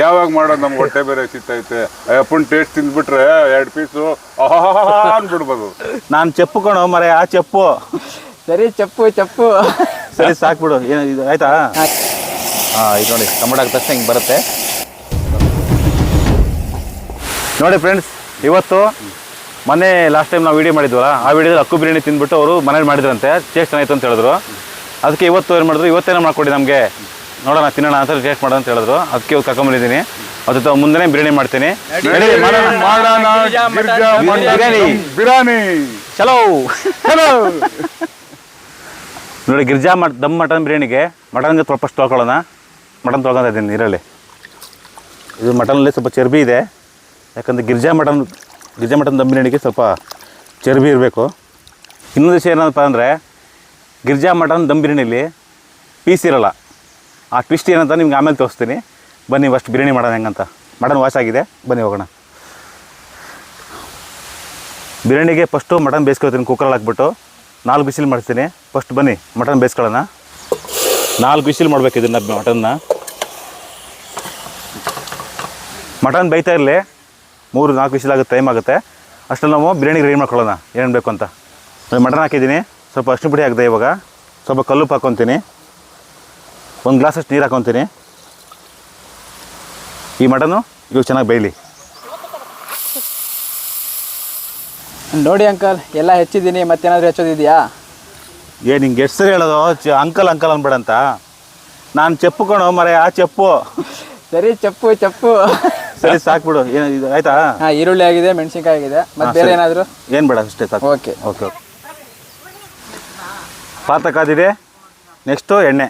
ಯಾವಾಗ ಮಾಡೋದು ನಮ್ಗೆ ಹೊಟ್ಟೆ ಬೇರೆ ಸಿತ್ತೈತೆ ಅಪ್ಪನ ಟೇಸ್ಟ್ ತಿಂದ್ಬಿಟ್ರೆ 2 ಪೀಸು ಅನ್ಬಿಡ್ಬೋದು. ನಾನು ಚೆಪ್ಪು ಕಣೋ ಮರೆ ಆ ಚೆಪ್ಪು. ಸರಿ ಚಪ್ಪು ಸರಿ ಸಾಕ್ಬಿಡು. ಏನು ಇದು ಆಯ್ತಾ? ಇದು ನೋಡಿ ಟೊಮೊಟೊ ಹಾಕಿದ ತಕ್ಷಣ ಹಿಂಗೆ ಬರುತ್ತೆ ನೋಡಿ ಫ್ರೆಂಡ್ಸ್. ಇವತ್ತು ಮೊನ್ನೆ ಲಾಸ್ಟ್ ಟೈಮ್ ನಾವು ವೀಡಿಯೋ ಮಾಡಿದ್ವಲ್ಲ, ಆ ವೀಡಿಯೋದಲ್ಲಿ ಅಕ್ಕು ಬಿರಿಯಾನಿ ತಿಂದ್ಬಿಟ್ಟು ಅವರು ಮನೇಲಿ ಮಾಡಿದ್ರಂತೆ, ಟೇಸ್ಟ್ ಚೆನ್ನಾಗಿತ್ತು ಅಂತ ಹೇಳಿದ್ರು. ಅದಕ್ಕೆ ಇವತ್ತು ಏನು ಮಾಡಿದ್ರು, ಇವತ್ತೇನೋ ಮಾಡ್ಕೊಡಿ ನಮಗೆ ನೋಡೋಣ ತಿನ್ನೋಣ ಅಂತ ಟೇಸ್ಟ್ ಮಾಡೋಣ ಅಂತ ಹೇಳಿದ್ರು. ಅದಕ್ಕೆ ಇವಾಗ ಕರ್ಕೊಂಬಂದಿದ್ದೀನಿ. ಅದ್ರ ಮುಂದೆ ಬಿರಿಯಾನಿ ಮಾಡ್ತೀನಿ. ಬಿರಿಯಾನಿ ಚಲೋ ನೋಡಿ. ಗಿರ್ಜಾ ದಮ್ ಮಟನ್ ಬಿರಿಯಾನಿಗೆ ಮಟನ್ಗೆ ಫಸ್ಟ್ ತೊಳ್ಕೊಳ್ಳೋಣ. ಮಟನ್ ತೊಳ್ಕೊತಾ ಇದ್ದೀನಿ ನೀರಲ್ಲಿ. ಇದು ಮಟನಲ್ಲಿ ಸ್ವಲ್ಪ ಚರ್ಬಿ ಇದೆ, ಯಾಕಂದರೆ ಗಿರ್ಜಾ ಮಟನ್ ದಮ್ ಬಿರಿಯಾನಿಗೆ ಸ್ವಲ್ಪ ಚರ್ಬಿ ಇರಬೇಕು. ಇನ್ನೊಂದು ವಿಷಯ ಏನಪ್ಪ ಅಂದರೆ, ಗಿರ್ಜಾ ಮಟನ್ ದಮ್ ಬಿರಿಯಾನಿಲಿ ಪೀಸ್ ಇರೋಲ್ಲ. ಆ ಟ್ವಿಸ್ಟ್ ಏನಂತ ನಿಮ್ಗೆ ಆಮೇಲೆ ತೋರಿಸ್ತೀನಿ. ಬನ್ನಿ ಫಸ್ಟ್ ಬಿರಿಯಾನಿ ಮಾಡೋಣ ಹೆಂಗಂತ. ಮಟನ್ ವಾಶ್ ಆಗಿದೆ, ಬನ್ನಿ ಹೋಗೋಣ. ಬಿರಿಯಾನಿಗೆ ಫಸ್ಟು ಮಟನ್ ಬೇಯಿಸ್ಕೊಳ್ತೀನಿ. ಕುಕ್ಕರಲ್ಲಿ ಹಾಕ್ಬಿಟ್ಟು 4 ವಿಸಿಲ್ ಮಾಡ್ತೀನಿ. ಫಸ್ಟ್ ಬನ್ನಿ ಮಟನ್ ಬೇಯಿಸ್ಕೊಳ್ಳೋಣ. 4 ವಿಸಿಲ್ ಮಾಡಬೇಕು ಇದನ್ನು. ಮಟನ್ ಬೇಯ್ತಾ ಇರಲಿ, 3-4 ವಿಸಿಲ್ ಆಗುತ್ತೆ, ಟೈಮ್ ಆಗುತ್ತೆ. ಅಷ್ಟರಲ್ಲಿ ನಾವು ಬಿರಿಯಾನಿಗೆ ರೆಡಿ ಮಾಡ್ಕೊಳ್ಳೋಣ ಏನೇನು ಬೇಕು ಅಂತ. ಮಟನ್ ಹಾಕಿದ್ದೀನಿ, ಸ್ವಲ್ಪ ಅರಿಶಿನ ಪುಡಿ ಹಾಕಿದೆ. ಇವಾಗ ಸ್ವಲ್ಪ ಕಲ್ಲುಪ್ಪು ಹಾಕ್ಕೊತೀನಿ, 1 ಗ್ಲಾಸಷ್ಟು ನೀರು ಹಾಕ್ಕೊತೀನಿ. ಈ ಮಟನು ಇವಾಗ ಚೆನ್ನಾಗಿ ಬೇಯಲಿ. ನೋಡಿ ಅಂಕಲ್, ಎಲ್ಲ ಹೆಚ್ಚಿದ್ದೀನಿ, ಮತ್ತೇನಾದರೂ ಹೆಚ್ಚೋದಿದೆಯಾ? ನಿಂಗೆ ಎಷ್ಟು ಸರಿ ಹೇಳೋದು ಅಂಕಲ್ ಅನ್ಬೇಡ ಅಂತ. ನಾನು ಚೆಪ್ಪು ಕಣೋ ಮರೆ ಆ ಚೆಪ್ಪು. ಸರಿ ಚಪ್ಪು ಸರಿ ಸಾಕ್ಬಿಡು. ಏನು ಇದು ಆಯ್ತಾ? ಈರುಳ್ಳಿ ಆಗಿದೆ, ಮೆಣಸಿನ್ಕಾಯಿ ಆಗಿದೆ, ಮತ್ತೆ ಬೇರೆ ಏನಾದರೂ? ಏನು ಬೇಡ, ಅಷ್ಟೇ ಸಾಕು. ಓಕೆ. ಪಾತ್ರ ಕಾದಿದೆ. ನೆಕ್ಸ್ಟು ಎಣ್ಣೆ.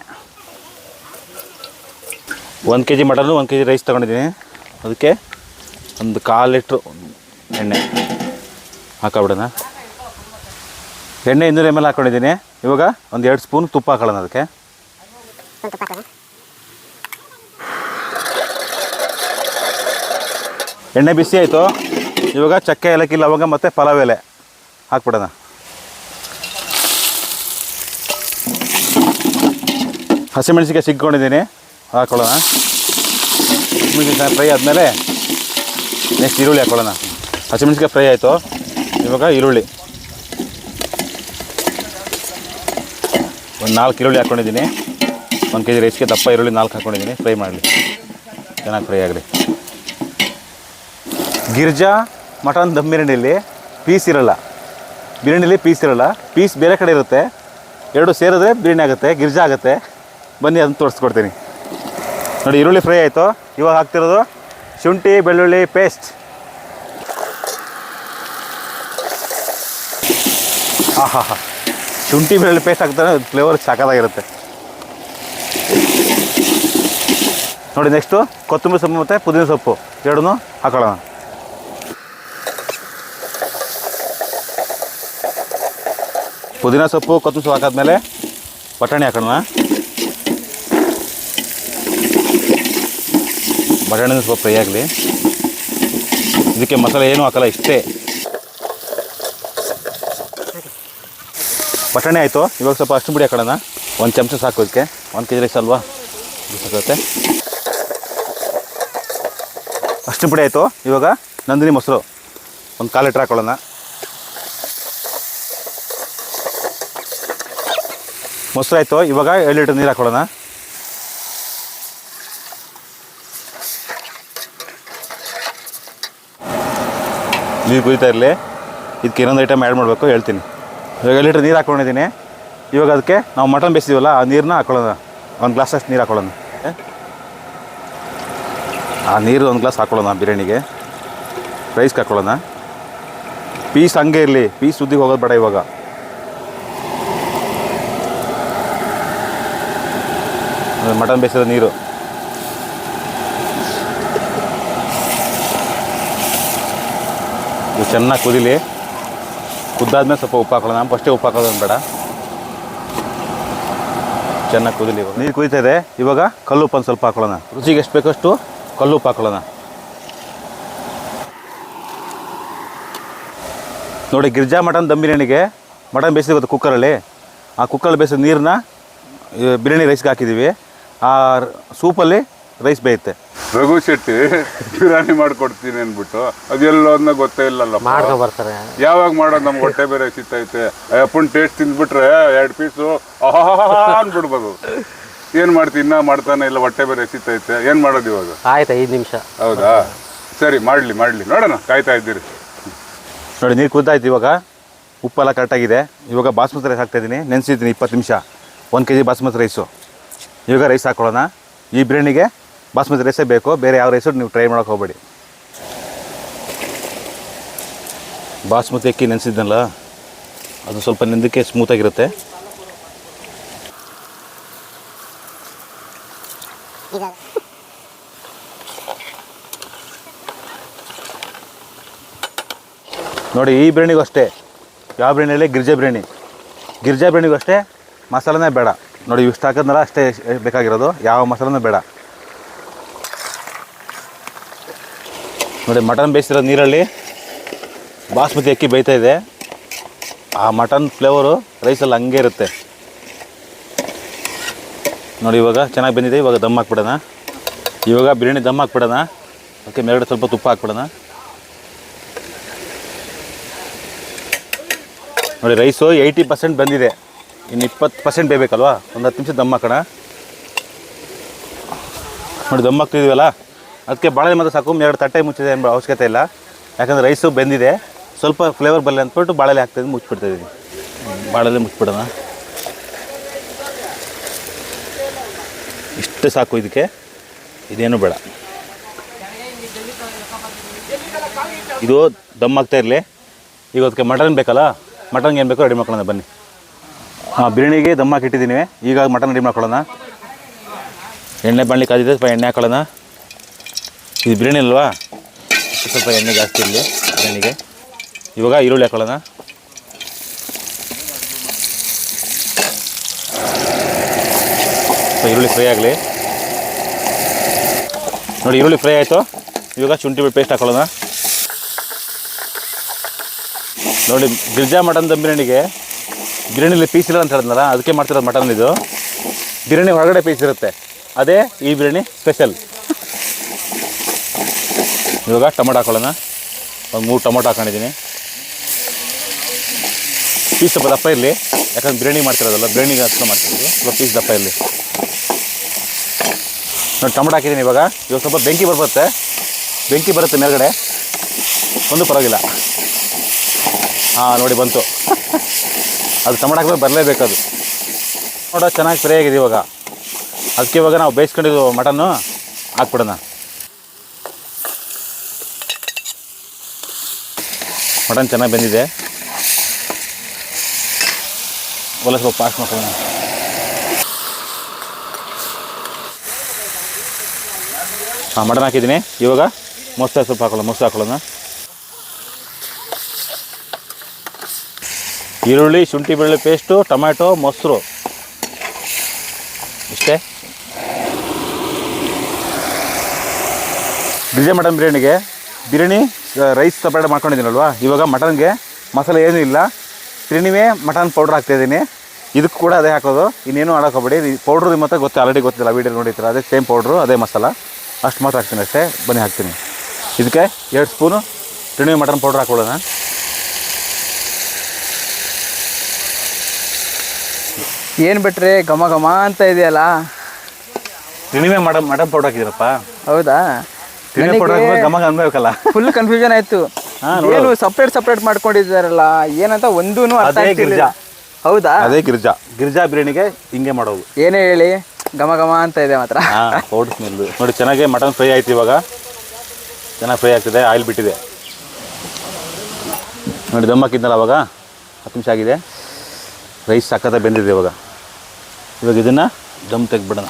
1 kg ಮಟನ್ನು 1 kg ರೈಸ್ ತೊಗೊಂಡಿದ್ದೀನಿ. ಅದಕ್ಕೆ 1/4 ಲೀಟ್ರು ಎಣ್ಣೆ ಹಾಕೊಬಿಡೋಣ. ಎಣ್ಣೆ 200 ml ಹಾಕ್ಕೊಂಡಿದ್ದೀನಿ. ಇವಾಗ 1-2 ಸ್ಪೂನ್ ತುಪ್ಪ ಹಾಕೊಳ್ಳೋಣ. ಅದಕ್ಕೆ ಎಣ್ಣೆ ಬಿಸಿ ಆಯಿತು. ಇವಾಗ ಚಕ್ಕೆ, ಏಲಕ್ಕಿ, ಲವಂಗ ಮತ್ತು ಪಲಾವ್ ಎಲೆ ಹಾಕ್ಬಿಡೋಣ. ಹಸಿಮೆಣಸಿನ್ಕಾಯಿ ಸಿಕ್ಕೊಂಡಿದ್ದೀನಿ, ಹಾಕ್ಕೊಳ್ಳೋಣ. ಹಸಿಮೆಣಸಿನ್ಕಾಯಿ ಫ್ರೈ ಆದಮೇಲೆ ನೆಕ್ಸ್ಟ್ ಈರುಳ್ಳಿ ಹಾಕ್ಕೊಳ್ಳೋಣ. ಹಸಿಮೆಣಸಿನ್ಕಾಯಿ ಫ್ರೈ ಆಯಿತು. ಇವಾಗ ಈರುಳ್ಳಿ 4 ಈರುಳ್ಳಿ ಹಾಕ್ಕೊಂಡಿದ್ದೀನಿ. 1 kg ರೈಸ್ಗೆ ದಪ್ಪ ಈರುಳ್ಳಿ 4 ಹಾಕ್ಕೊಂಡಿದ್ದೀನಿ. ಫ್ರೈ ಮಾಡಲಿ, ಚೆನ್ನಾಗಿ ಫ್ರೈ ಆಗಲಿ. ಗಿರ್ಜಾ ಮಟನ್ ದಮ್ ಬಿರಿಯಾನಿಲಿ ಪೀಸ್ ಇರೋಲ್ಲ. ಪೀಸ್ ಬೇರೆ ಕಡೆ ಇರುತ್ತೆ. 2 ಸೇರಿದ್ರೆ ಬಿರಿಯಾನಿ ಆಗುತ್ತೆ, ಗಿರ್ಜಾ ಆಗುತ್ತೆ. ಬನ್ನಿ ಅದನ್ನು ತೋರಿಸ್ಕೊಡ್ತೀನಿ ನೋಡಿ. ಈರುಳ್ಳಿ ಫ್ರೈ ಆಯಿತು. ಇವಾಗ ಹಾಕ್ತಿರೋದು ಶುಂಠಿ ಬೆಳ್ಳುಳ್ಳಿ ಪೇಸ್ಟ್. ಶುಂಠಿ ಬೆಳ್ಳುಳ್ಳಿ ಪೇಸ್ಟ್ ಹಾಕ್ತಾರೆ, ಫ್ಲೇವರ್ ಸಾಕಾಗಿರುತ್ತೆ ನೋಡಿ. ನೆಕ್ಸ್ಟು ಕೊತ್ತಂಬರಿ ಸೊಪ್ಪು ಮತ್ತು ಪುದೀನ ಸೊಪ್ಪು ಎರಡನ್ನೂ ಹಾಕೊಳ್ಳೋಣ. ಪುದೀನ ಸೊಪ್ಪು ಕೊತ್ತಂಬರಿ ಸೊಪ್ಪು ಹಾಕಾದ್ಮೇಲೆ ಬಟಾಣಿ ಹಾಕೋಣ. ಬಟಾಣಿ ಸ್ವಲ್ಪ ಫ್ರೈ ಆಗಲಿ. ಇದಕ್ಕೆ ಮಸಾಲೆ ಏನೂ ಹಾಕಲ್ಲ, ಇಷ್ಟೇ. ಬಟಾಣಿ ಆಯಿತು. ಇವಾಗ ಸ್ವಲ್ಪ ಅರಿಶಿನ ಪುಡಿ ಹಾಕೋಣ. 1 ಚಮಚ ಸಾಕು. ಇದಕ್ಕೆ 1 kg ರೈಸ್ ಅಲ್ವಾ, ಸಾಕಾಗುತ್ತೆ. ಅರಿಶಿನ ಪುಡಿ ಆಯಿತು. ಇವಾಗ ನಂದಿನಿ ಮೊಸರು 1/4 ಲೀಟ್ರ್ ಹಾಕೊಳ್ಳೋಣ. ಮೊಸರು ಆಯಿತು. ಇವಾಗ 2 ಲೀಟ್ರ್ ನೀರು ಹಾಕೊಳ್ಳೋಣ. ನೀರು ಕುದೀತಾ ಇರಲಿ. ಇದಕ್ಕೆ ಇನ್ನೊಂದು ಐಟಮ್ ಆ್ಯಡ್ ಮಾಡಬೇಕು, ಹೇಳ್ತೀನಿ. ಇವಾಗ 2 ಲೀಟ್ರ್ ನೀರು ಹಾಕ್ಕೊಂಡಿದ್ದೀನಿ. ಇವಾಗ ಅದಕ್ಕೆ ನಾವು ಮಟನ್ ಬೇಯಿಸಿದ್ದೀವಲ್ಲ, ಆ ನೀರನ್ನ ಹಾಕೊಳ್ಳೋಣ. 1 ಗ್ಲಾಸಷ್ಟು ನೀರು ಹಾಕೊಳ್ಳೋಣ. ಆ ನೀರು 1 ಗ್ಲಾಸ್ ಹಾಕೊಳ್ಳೋಣ. ಬಿರಿಯಾನಿಗೆ ರೈಸ್ಗೆ ಹಾಕೊಳ್ಳೋಣ. ಪೀಸ್ ಹಂಗೆ ಇರಲಿ, ಪೀಸ್ ಸುದ್ದಿಗೆ ಹೋಗೋದು ಬೇಡ. ಇವಾಗ ಮಟನ್ ಬೇಯಿಸಿದ ನೀರು ಇದು ಚೆನ್ನಾಗಿ ಕುದೀಲಿ. ಕುದ್ದಾದ್ಮೇಲೆ ಸ್ವಲ್ಪ ಉಪ್ಪು ಹಾಕೊಳ್ಳೋಣ. ಫಸ್ಟೇ ಉಪ್ಪು ಹಾಕೋದು ಬೇಡ, ಚೆನ್ನಾಗಿ ಕುದೀಲಿ. ನೀರು ಕುದೀತಾ ಇದೆ. ಇವಾಗ ಕಲ್ಲುಪ್ಪು ಒಂದು ಸ್ವಲ್ಪ ಹಾಕೊಳ್ಳೋಣ. ರುಚಿಗೆ ಎಷ್ಟು ಬೇಕಷ್ಟು ಕಲ್ಲುಪ್ಪು ಹಾಕೊಳ್ಳೋಣ. ನೋಡಿ, ಗಿರ್ಜಾ ಮಟನ್ ದಮ್ ಬಿರಿಯಾನಿಗೆ ಮಟನ್ ಬೇಯಿಸಿದ ಗೊತ್ತು ಕುಕ್ಕರಲ್ಲಿ. ಆ ಕುಕ್ಕರಲ್ಲಿ ಬೇಯಿಸಿದ ನೀರನ್ನ ಬಿರಿಯಾನಿ ರೈಸ್ಗೆ ಹಾಕಿದ್ದೀವಿ. ಆ ಸೂಪಲ್ಲಿ ರೈಸ್ ಬೇಯುತ್ತೆ. ರಘು ಶೆಟ್ಟಿ ಬಿರಿಯಾನಿ ಮಾಡ್ಕೊಡ್ತೀನಿ ಅಂದ್ಬಿಟ್ಟು ಅದೆಲ್ಲೋ ಅದನ್ನ ಗೊತ್ತೇ ಇಲ್ಲಲ್ಲಪ್ಪ. ಮಾಡ್ಕೊ ಬರ್ತಾರೆ. ಯಾವಾಗ ಮಾಡೋದು? ನಮ್ಗೆ ಹೊಟ್ಟೆ ಬೇರೆ ಹಸಿತೈತೆ. ಅಪ್ಪನ ಟೇಸ್ಟ್ ತಿಂದ್ಬಿಟ್ರೆ 2 ಪೀಸು ಅಂದ್ಬಿಡ್ಬೋದು. ಏನು ಮಾಡ್ತೀನಿ? ಇನ್ನ ಮಾಡ್ತಾನೆ ಇಲ್ಲ, ಹೊಟ್ಟೆ ಬೇರೆ ಹಸಿತೈತೆ. ಏನು ಮಾಡೋದು ಇವಾಗ? ಆಯ್ತು, 5 ನಿಮಿಷ. ಹೌದಾ, ಸರಿ, ಮಾಡಲಿ ನೋಡೋಣ, ಕಾಯ್ತಾ ಇದ್ದೀರಿ. ನೋಡಿ ನೀರು ಕುದ್ದಾಯ್ತು. ಇವಾಗ ಉಪ್ಪೆಲ್ಲ ಕರೆಕ್ಟಾಗಿದೆ. ಇವಾಗ ಬಾಸ್ಮತಿ ರೈಸ್ ಹಾಕ್ತಾಯಿದ್ದೀನಿ. ನೆನೆಸಿದ್ದೀನಿ 20 ನಿಮಿಷ. 1 kg ಬಾಸ್ಮತಿ ರೈಸು. ಇವಾಗ ರೈಸ್ ಹಾಕ್ಕೊಳ್ಳೋಣ. ಈ ಬಿರಿಯಾನಿಗೆ ಬಾಸ್ಮತಿ ರೈಸೇ ಬೇಕು, ಬೇರೆ ಯಾವ ರೈಸು ನೀವು ಟ್ರೈ ಮಾಡೋಕೆ ಹೋಗಬೇಡಿ. ಬಾಸ್ಮತಿ ಅಕ್ಕಿ ನೆನೆಸಿದ್ನಲ್ಲ, ಅದು ಸ್ವಲ್ಪ ನೆಂದಕ್ಕೆ ಸ್ಮೂತಾಗಿರುತ್ತೆ. ನೋಡಿ ಈ ಬಿರಿಯಾನಿಗೂ ಅಷ್ಟೇ, ಯಾವ ಬಿರಿಯಾನಿಯಲ್ಲಿ ಗಿರ್ಜಾ ಬಿರಿಯಾನಿಗೂ ಅಷ್ಟೇ ಮಸಾಲನೇ ಬೇಡ. ನೋಡಿ ಇಷ್ಟು ಹಾಕಿದ್ನಲ್ಲ ಅಷ್ಟೇ ಬೇಕಾಗಿರೋದು, ಯಾವ ಮಸಾಲನೂ ಬೇಡ. ನೋಡಿ ಮಟನ್ ಬೇಯಿಸಿರೋ ನೀರಲ್ಲಿ ಬಾಸ್ಮತಿ ಅಕ್ಕಿ ಬೇಯ್ತಾ ಇದೆ. ಆ ಮಟನ್ ಫ್ಲೇವರು ರೈಸಲ್ಲಿ ಹಂಗೆ ಇರುತ್ತೆ. ನೋಡಿ ಇವಾಗ ಚೆನ್ನಾಗಿ ಬಂದಿದೆ. ಇವಾಗ ದಮ್ ಹಾಕ್ಬಿಡೋಣ. ಇವಾಗ ಬಿರಿಯಾನಿ ದಮ್ ಹಾಕ್ಬಿಡೋಣ. ಅದಕ್ಕೆ ಮೇಲ್ಗಡೆ ಸ್ವಲ್ಪ ತುಪ್ಪ ಹಾಕ್ಬಿಡೋಣ. ನೋಡಿ ರೈಸು 80% ಬಂದಿದೆ. ಇನ್ನು 20% ಬೇಯಬೇಕಲ್ವಾ, ಒಂದು 10 ನಿಮಿಷ ದಮ್ ಹಾಕೋಣ. ನೋಡಿ ದಮ್ ಹಾಕ್ತಿದ್ದೀವಲ್ಲ, ಅದಕ್ಕೆ ಬಾಳೆ ಮಾತ್ರ ಸಾಕು. 2 ತಟ್ಟೆ ಮುಚ್ಚಿದೆ ಎಂಬ ಅವಶ್ಯಕತೆ ಇಲ್ಲ, ಯಾಕಂದರೆ ರೈಸು ಬೆಂದಿದೆ. ಸ್ವಲ್ಪ ಫ್ಲೇವರ್ ಬರಲಿ ಅಂದ್ಬಿಟ್ಟು ಬಾಳೆಲೆ ಹಾಕ್ತಿದ್ದು ಮುಚ್ಚಿಬಿಡ್ತಾಯಿದ್ದೀನಿ. ಬಾಳೆಲೆ ಮುಚ್ಚಿಬಿಡೋಣ. ಇಷ್ಟೇ ಸಾಕು ಇದಕ್ಕೆ, ಇದೇನು ಬೇಡ. ಇದು ದಮ್ ಆಗ್ತಾ ಇರಲಿ. ಈಗ ಅದಕ್ಕೆ ಮಟನ್ ಬೇಕಲ್ಲ, ಮಟನ್ಗೆ ಏನು ಬೇಕೋ ರೆಡಿ ಮಾಡ್ಕೊಳ್ಳೋಣ ಬನ್ನಿ. ಬಿರಿಯಾನಿಗೆ ದಮ್ ಹಾಕಿಟ್ಟಿದ್ದೀನಿ. ಈಗ ಮಟನ್ ರೆಡಿ ಮಾಡ್ಕೊಳ್ಳೋಣ. ಎಣ್ಣೆ ಬಾಣಲಿ ಕಾದಿದೆ, ಸ್ವಲ್ಪ ಎಣ್ಣೆ ಹಾಕೊಳ್ಳೋಣ. ಇದು ಬಿರಿಯಾನಿ ಅಲ್ವಾ, ಸ್ವಲ್ಪ ಎಣ್ಣೆ ಜಾಸ್ತಿ ಇರಲಿ ಬಿರಿಯಾನಿಗೆ. ಇವಾಗ ಈರುಳ್ಳಿ ಹಾಕೊಳ್ಳೋಣ. ಈರುಳ್ಳಿ ಫ್ರೈ ಆಗಲಿ. ನೋಡಿ ಈರುಳ್ಳಿ ಫ್ರೈ ಆಯಿತು. ಇವಾಗ ಶುಂಠಿ ಬೆಳ್ಳುಳ್ಳಿ ಪೇಸ್ಟ್ ಹಾಕೊಳ್ಳೋಣ. ನೋಡಿ ಗಿರ್ಜಾ ಮಟನ್ ದಮ್ ಬಿರಿಯಾನಿಲಿ ಪೀಸ್ ಇಲ್ಲ ಅಂತ ಹೇಳಿದ್ನಲ್ಲ, ಅದಕ್ಕೆ ಮಾಡ್ತಿರೋದು ಮಟನ್. ಇದು ಬಿರಿಯಾನಿ ಹೊರಗಡೆ ಪೀಸ್ ಇರುತ್ತೆ, ಅದೇ ಈ ಬಿರಿಯಾನಿ ಸ್ಪೆಷಲ್. ಇವಾಗ ಟೊಮೊಟೊ ಹಾಕೊಳ್ಳೋಣ. ಒಂದು 3 ಟೊಮೊಟೊ ಹಾಕೊಂಡಿದ್ದೀನಿ. ಪೀಸ್ ಸ್ವಲ್ಪ ದಪ್ಪ ಇರಲಿ, ಯಾಕಂದ್ರೆ ಬಿರಿಯಾನಿ ಮಾಡ್ತಿರೋದಲ್ಲ, ಬಿರಿಯಾನಿಗೆ ಅಷ್ಟು ಮಾಡ್ತಿರೋದು. ಸ್ವಲ್ಪ ಪೀಸ್ ದಪ್ಪ ಇರಲಿ. ನೋಡಿ ಟೊಮೊಟೊ ಹಾಕಿದ್ದೀನಿ. ಇವಾಗ ಸ್ವಲ್ಪ ಬೆಂಕಿ ಬರುತ್ತೆ ಮೇಲ್ಗಡೆ, ಒಂದು ಪರವಾಗಿಲ್ಲ. ನೋಡಿ ಬಂತು. ಅದು ಟೊಮೊಟೊ ಹಾಕಿದ್ರೆ ಬರಲೇಬೇಕು. ಅದು ಟೊಮೊಟೊ ಚೆನ್ನಾಗಿ ಫ್ರೈ ಆಗಿದೆ. ಇವಾಗ ಅದಕ್ಕೆ ಇವಾಗ ನಾವು ಬೇಯಿಸ್ಕೊಂಡಿದ್ದು ಮಟನ್ನು ಹಾಕ್ಬಿಡೋಣ. ಮಟನ್ ಚೆನ್ನಾಗಿ ಬೆಂದಿದೆ. ಒಲೆ ಸ್ವಲ್ಪ ಪಾಸ್ ಮಾಡ್ಕೊಳ್ಳೋಣ. ಮಟನ್ ಹಾಕಿದ್ದೀನಿ. ಇವಾಗ ಮೊಸರು ಸ್ವಲ್ಪ ಹಾಕೊಳ್ಳೋಣ. ಈರುಳ್ಳಿ, ಶುಂಠಿ ಬೆಳ್ಳುಳ್ಳಿ ಪೇಸ್ಟು, ಟೊಮ್ಯಾಟೊ, ಮೊಸರು, ಇಷ್ಟೇ. Girja mutton biryani rice separate ಮಾಡ್ಕೊಂಡಿದ್ದೀನಲ್ವಾ. ಇವಾಗ ಮಟನ್ಗೆ ಮಸಾಲೆ ಏನೂ ಇಲ್ಲ, ಬಿರಿಯಾನಿವೇ ಮಟನ್ ಪೌಡ್ರ್ ಹಾಕ್ತಾಯಿದ್ದೀನಿ. ಇದಕ್ಕೆ ಕೂಡ ಅದೇ ಹಾಕೋದು, ಇನ್ನೇನು ಹಾಕೋಬೇಡಿ. ಪೌಡ್ರು ನಿಮ್ಮ ಹತ್ರ ಆಲ್ರೆಡಿ ಗೊತ್ತಿಲ್ಲ, ವೀಡಿಯೋ ನೋಡಿರ್ತೀರ. ಅದೇ ಸೇಮ್ ಪೌಡ್ರು, ಅದೇ ಮಸಾಲ, ಅಷ್ಟು ಮಾತ್ರ ಹಾಕ್ತೀನಿ ಅಷ್ಟೇ. ಬನ್ನಿ ಹಾಕ್ತೀನಿ. ಇದಕ್ಕೆ 2 ಸ್ಪೂನು ಬಿರಿಯಾನಿ ಮಟನ್ ಪೌಡ್ರ್ ಹಾಕೊಳ್ಳೋಣ. ಏನು ಬಿಟ್ರೆ ಘಮ ಘಮ ಅಂತ ಇದೆಯಲ್ಲ. ಬಿರಿಯಾನಿ ಮಟನ್ ಪೌಡ್ರ್ ಹಾಕಿದ್ದೀರಪ್ಪ. ಹೌದಾ? ಬಿರಿಯಾನಿ ಪೌಡ್ರ್ ಹಾಕಿದ್ರೆ ಘಮ ಅನ್ಬೇಕಲ್ಲ. ಫುಲ್ ಕನ್ಫ್ಯೂಷನ್ ಆಯ್ತು. ಏನು ಸಪ್ರೇಟ್ ಮಾಡ್ಕೊಂಡಿದ್ದಾರಲ್ಲ, ಏನಂತ ಒಂದೂ ಅರ್ಥ ಆಗ್ತಿಲ್ಲ. ಹೌದಾ? ಅದೇ ಗಿರ್ಜಾ ಬಿರಿಯಾನಿಗೆ ಹಿಂಗೆ ಮಾಡೋದು. ಏನೇ ಹೇಳಿ, ಘಮ ಘಮ ಅಂತ ಇದೆ ಮಾತ್ರ. ಪೌಡ್ರ್ ಸ್ಮೆಲ್ ನೋಡಿ. ಚೆನ್ನಾಗಿ ಮಟನ್ ಫ್ರೈ ಆಯ್ತು. ಇವಾಗ ಚೆನ್ನಾಗಿ ಫ್ರೈ ಆಗ್ತಿದೆ, ಆಯಿಲ್ ಬಿಟ್ಟಿದೆ ನೋಡಿ. ದಮ್ ಹಾಕಿದ್ನಲ್ಲ ಅವಾಗ 10 ನಿಮಿಷ ಆಗಿದೆ. ರೈಸ್ ಸಕ್ಕತ್ತ ಬೆಂದಿದೆ. ಇವಾಗ ಇದನ್ನು ದಮ್ ತೆಗೆದ್ಬಿಡೋಣ.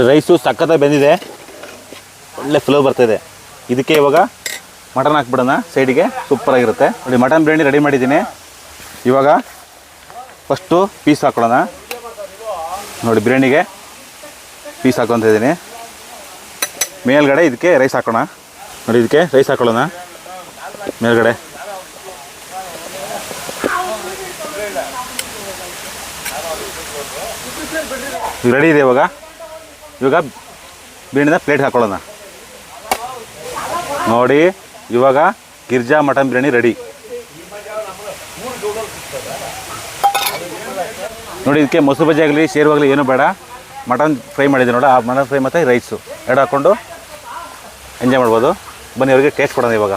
ರೈಸು ಸಕ್ಕತ್ತ ಬೆಂದಿದೆ, ಒಳ್ಳೆ ಫ್ಲೇವರ್ ಬರ್ತಾಯಿದೆ. ಇದಕ್ಕೆ ಇವಾಗ ಮಟನ್ ಹಾಕ್ಬಿಡೋಣ ಸೈಡಿಗೆ, ಸೂಪರಾಗಿರುತ್ತೆ ನೋಡಿ. ಮಟನ್ ಬಿರಿಯಾನಿ ರೆಡಿ ಮಾಡಿದ್ದೀನಿ. ಇವಾಗ ಫಸ್ಟು ಪೀಸ್ ಹಾಕ್ಕೊಳ್ಳೋಣ. ನೋಡಿ ಬಿರಿಯಾನಿಗೆ ಪೀಸ್ ಹಾಕ್ಕೊತ ಇದ್ದೀನಿ. ಮೇಲ್ಗಡೆ ಇದಕ್ಕೆ ರೈಸ್ ಹಾಕೋಣ. ನೋಡಿ ಇದಕ್ಕೆ ರೈಸ್ ಹಾಕೊಳ್ಳೋಣ ಮೇಲ್ಗಡೆ. ರೆಡಿ ಇದೆ ಇವಾಗ ಬಿರಿಯಾನಿನ ಪ್ಲೇಟ್ ಹಾಕೊಳ್ಳೋಣ ನೋಡಿ. ಇವಾಗ ಗಿರ್ಜಾ ಮಟನ್ ಬಿರಿಯಾನಿ ರೆಡಿ ನೋಡಿ. ಇದಕ್ಕೆ ಮೊಸರು ಬಜ್ಜಿ ಆಗಲಿ ಶೇರ್ವಾಗಲಿ ಏನೂ ಬೇಡ, ಮಟನ್ ಫ್ರೈ ಮಾಡಿದೆ ನೋಡ, ಆ ಮಟನ್ ಫ್ರೈ ಮತ್ತು ರೈಸು ಎರಡು ಹಾಕ್ಕೊಂಡು ಎಂಜಾಯ್ ಮಾಡ್ಬೋದು. ಬನ್ನಿ ಅವ್ರಿಗೆ ಟೇಸ್ಟ್ ಕೊಡೋಣ ಇವಾಗ.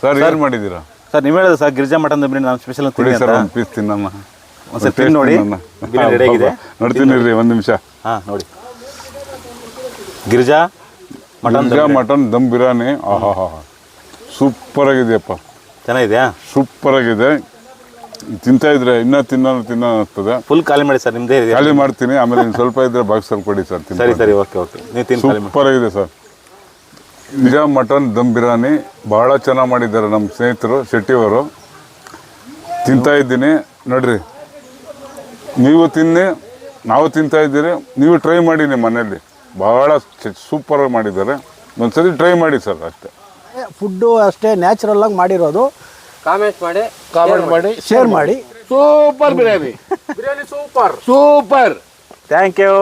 ಸರ್ ಏನು ಮಾಡಿದ್ದೀರಾ ಸರ್ ನೀವು ಹೇಳಿದ್ರು ಸರ್ ಗಿರ್ಜಾ ಮಟನ್ ಬಿರಿಯಾನಿ ನಾನು ಸ್ಪೆಷಲ್ ಅಂತ ಕೊಡಿ ತಿಂಡಿ ಸರ್, ಅಂತ. ಒಂದು ಪೀಸ್ ತಿನ್ನಮ್ಮ. ಒಂದ್ಸರಿ ತಿಂದು ನೋಡಿ, ಬಿರಿಯಾನಿ ರೆಡಿ ಆಗಿದೆ. ನೋಡ್ತೀನಿ ರೀ, ಒಂದು ನಿಮಿಷ. ಹಾಂ ನೋಡಿ, ಗಿರ್ಜಾ ಮಟನ್ ದಮ್ ಬಿರಿಯಾನಿ. ಆಹಾ ಹಾ, ಸೂಪರ್ ಆಗಿದೆಯಪ್ಪ, ಚೆನ್ನಾಗಿದೆಯಾ? ಸೂಪರ್ ಆಗಿದೆ. ತಿಂತಾ ಇದ್ರೆ ಇನ್ನೂ ತಿನ್ನೋ ಅನಿಸ್ತದೆ. ಫುಲ್ ಖಾಲಿ ಮಾಡಿ ಸರ್, ನಿಮ್ಮದೇ ಇದೆ. ಖಾಲಿ ಮಾಡ್ತೀನಿ, ಆಮೇಲೆ ಇನ್ನು ಸ್ವಲ್ಪ ಇದ್ರೆ ಬಾಕ್ಸಲ್ಲಿ ಕೊಡಿ ಸರ್. ಸರಿ ಸರಿ, ಓಕೆ ನೀವು ತಿನ್ನು ಖಾಲಿ ಮಾಡಿ. ಸೂಪರ್ ಆಗಿದೆ ಸರ್. ಗಿರ್ಜಾ ಮಟನ್ ದಮ್ ಬಿರಿಯಾನಿ ಭಾಳ ಚೆನ್ನಾಗಿ ಮಾಡಿದ್ದಾರೆ ನಮ್ಮ ಸ್ನೇಹಿತರು ಶೆಟ್ಟಿಯವರು. ತಿಂತಾ ಇದ್ದೀನಿ ನೋಡ್ರಿ, ನೀವು ತಿನ್ನಿ, ನಾವು ತಿಂತಾ ಇದ್ದೀರಿ, ನೀವು ಟ್ರೈ ಮಾಡಿ ನಿಮ್ಮ ಮನೆಯಲ್ಲಿ. ಭಾಳ ಸೂಪರಾಗಿ ಮಾಡಿದ್ದಾರೆ, ಒಂದ್ಸರಿ ಟ್ರೈ ಮಾಡಿ ಸರ್ ಅಷ್ಟೇ. ಫುಡ್ಡು ಅಷ್ಟೇ ನ್ಯಾಚುರಲ್ ಆಗಿ ಮಾಡಿರೋದು. ಕಾಮೆಂಟ್ ಮಾಡಿ ಶೇರ್ ಮಾಡಿ. Super biryani super. Thank you.